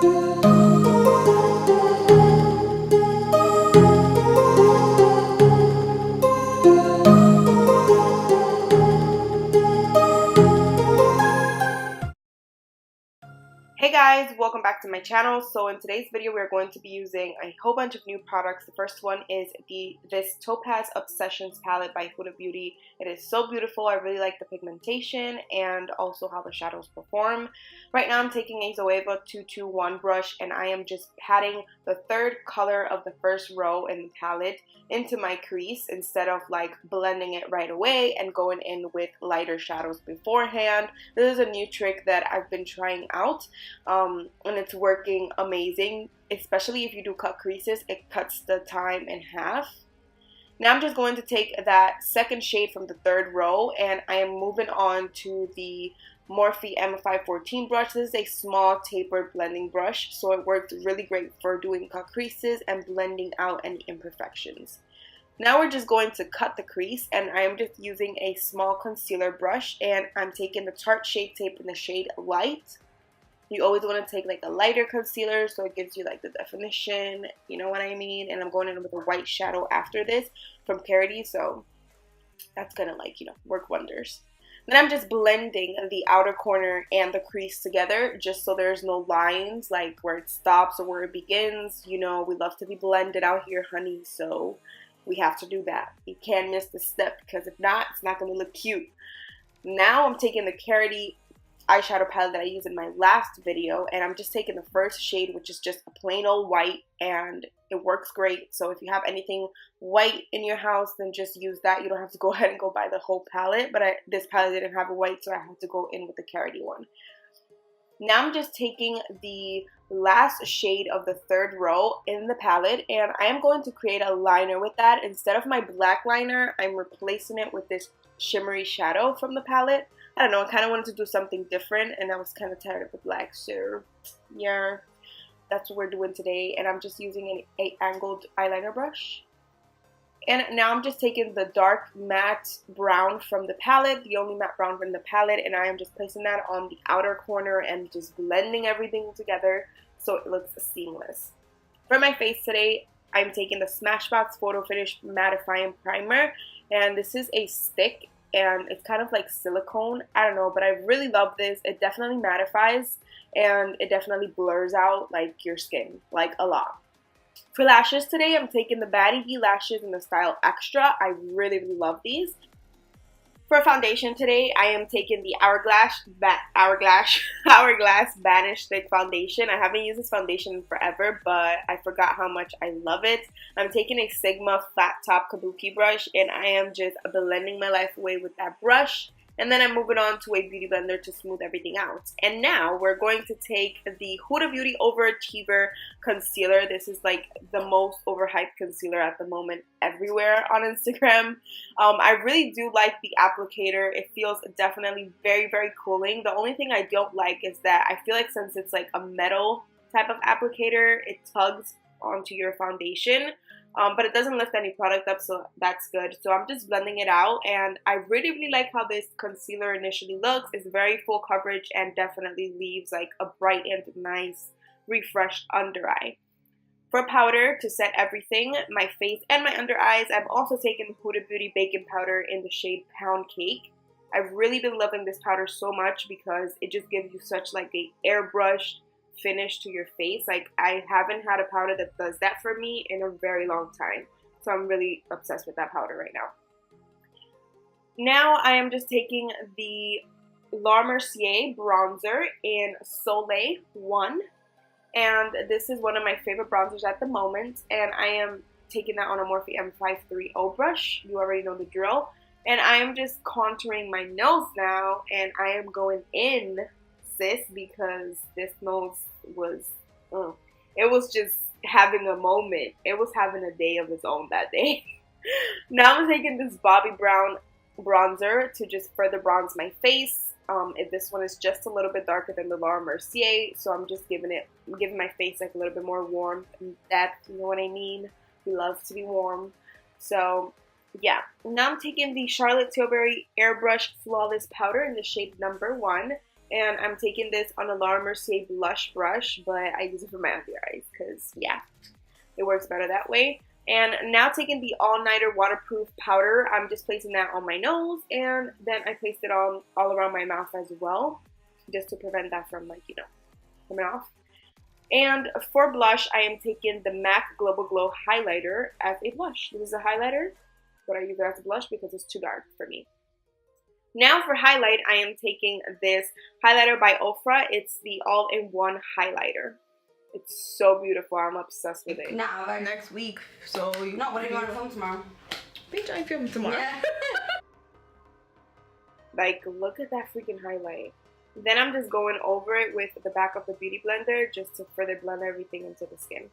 Hey guys, welcome back to my channel. So in today's video we're going to be using a whole bunch of new products. The first one is this Topaz Obsessions palette by Huda Beauty. It is so beautiful. I really like the pigmentation and also how the shadows perform. Right now I'm taking a Zoeva 221 brush and I am just patting the third color of the first row in the palette into my crease instead of like blending it right away and going in with lighter shadows beforehand. This is a new trick that I've been trying out. And it's working amazing, especially if you do cut creases. It cuts the time in half. Now I'm just going to take that second shade from the third row and I am moving on to the Morphe M514 brush. This is a small tapered blending brush, so it works really great for doing cut creases and blending out any imperfections. Now we're just going to cut the crease and I am just using a small concealer brush and I'm taking the Tarte Shape Tape in the shade Light. You always want to take like a lighter concealer so it gives you like the definition, you know what I mean? And I'm going in with a white shadow after this from Parody, so that's gonna like, you know, work wonders. Then I'm just blending the outer corner and the crease together just so there's no lines like where it stops or where it begins. You know, we love to be blended out here, honey, so we have to do that. You can't miss the step because if not, it's not gonna look cute. Now I'm taking the Parody eyeshadow palette that I used in my last video and I'm just taking the first shade, which is just a plain old white, and it works great. So if you have anything white in your house, then just use that. You don't have to go ahead and go buy the whole palette, but this palette didn't have a white, so I had to go in with the Parody one. Now I'm just taking the last shade of the third row in the palette and I am going to create a liner with that. Instead of my black liner, I'm replacing it with this shimmery shadow from the palette. I don't know, I kind of wanted to do something different and I was kind of tired of the black, so yeah, that's what we're doing today. And I'm just using an angled eyeliner brush. And now I'm just taking the dark matte brown from the palette, the only matte brown from the palette, and I am just placing that on the outer corner and just blending everything together so it looks seamless. For my face today, I'm taking the Smashbox Photo Finish Mattifying Primer, and this is a stick and it's kind of like silicone. I don't know, but I really love this. It definitely mattifies and it definitely blurs out like your skin, like a lot. For lashes today, I'm taking the Baddie B lashes in the style Extra. I really love these. For foundation today, I am taking the Hourglass Vanish Stick Foundation. I haven't used this foundation in forever, but I forgot how much I love it. I'm taking a Sigma flat top kabuki brush, and I am just blending my life away with that brush. And then I'm moving on to a beauty blender to smooth everything out. And now we're going to take the Huda Beauty Overachiever concealer. This is like the most overhyped concealer at the moment everywhere on Instagram. I really do like the applicator. It feels definitely very, very cooling. The only thing I don't like is that I feel like since it's like a metal type of applicator, it tugs onto your foundation. But it doesn't lift any product up, so that's good. So I'm just blending it out, and I really like how this concealer initially looks. It's very full coverage and definitely leaves like a bright and nice refreshed under eye. For powder to set everything, my face and my under eyes, I'm also taking Huda Beauty Baking Powder in the shade Pound Cake. I've really been loving this powder so much because it just gives you such like a airbrushed finish to your face. Like I haven't had a powder that does that for me in a very long time, so I'm really obsessed with that powder right now. Now I am just taking the La Mercier bronzer in Soleil 1, and this is one of my favorite bronzers at the moment, and I am taking that on a Morphe M530 brush. You already know the drill. And I am just contouring my nose now, and I am going in, sis, because this nose was, it was just having a moment. It was having a day of its own that day. Now I'm taking this Bobbi Brown bronzer to just further bronze my face. This one is just a little bit darker than the La Mercier, so I'm just giving my face like a little bit more warmth and depth, you know what I mean? We love to be warm. So yeah, now I'm taking the Charlotte Tilbury Airbrush Flawless Powder in the shade number 1, And I'm taking this on a Laura Mercier blush brush, but I use it for my under eyes because, yeah, it works better that way. And now taking the all-nighter waterproof powder, I'm just placing that on my nose, and then I placed it all around my mouth as well, just to prevent that from, like, you know, coming off. And for blush, I am taking the MAC Global Glow highlighter as a blush. This is a highlighter, but I use it as a blush because it's too dark for me. Now for highlight, I am taking this highlighter by Ofra. It's the all-in-one highlighter. It's so beautiful. I'm obsessed with it. Nah, like next week. So you not when you want to film tomorrow. Bitch, I film tomorrow. Yeah. Like, look at that freaking highlight. Then I'm just going over it with the back of the Beauty Blender just to further blend everything into the skin.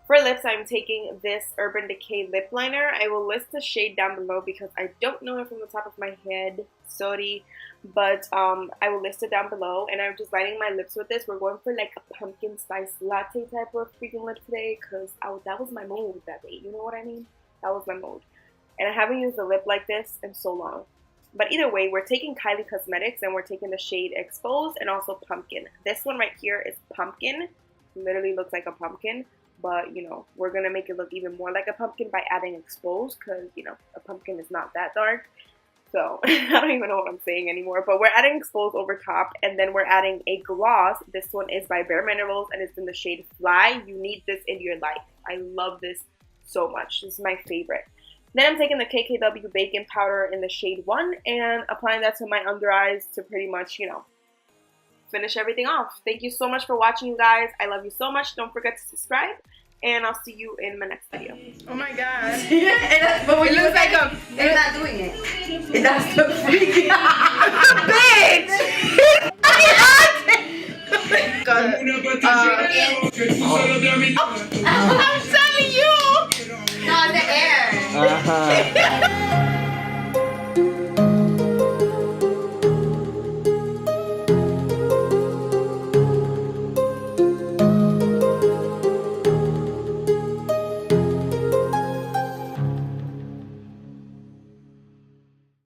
For lips, I'm taking this Urban Decay lip liner. I will list the shade down below because I don't know it from the top of my head. Sorry. But I will list it down below. And I'm just lining my lips with this. We're going for like a pumpkin spice latte type of freaking lip today because that was my mood that day. You know what I mean? That was my mood. And I haven't used a lip like this in so long. But either way, we're taking Kylie Cosmetics and we're taking the shade Exposed and also Pumpkin. This one right here is Pumpkin. Literally looks like a pumpkin. But, you know, we're going to make it look even more like a pumpkin by adding Exposed because, you know, a pumpkin is not that dark. So, I don't even know what I'm saying anymore. But we're adding Exposed over top. And then we're adding a gloss. This one is by Bare Minerals and it's in the shade Fly. You need this in your life. I love this so much. This is my favorite. Then I'm taking the KKW Bacon Powder in the shade 1 and applying that to my under eyes to pretty much, you know, finish everything off. Thank you so much for watching, you guys. I love you so much. Don't forget to subscribe, and I'll see you in my next video. Oh my god. But when you look like they're not doing it. That's the freaking bitch! I'm telling you! No, the air.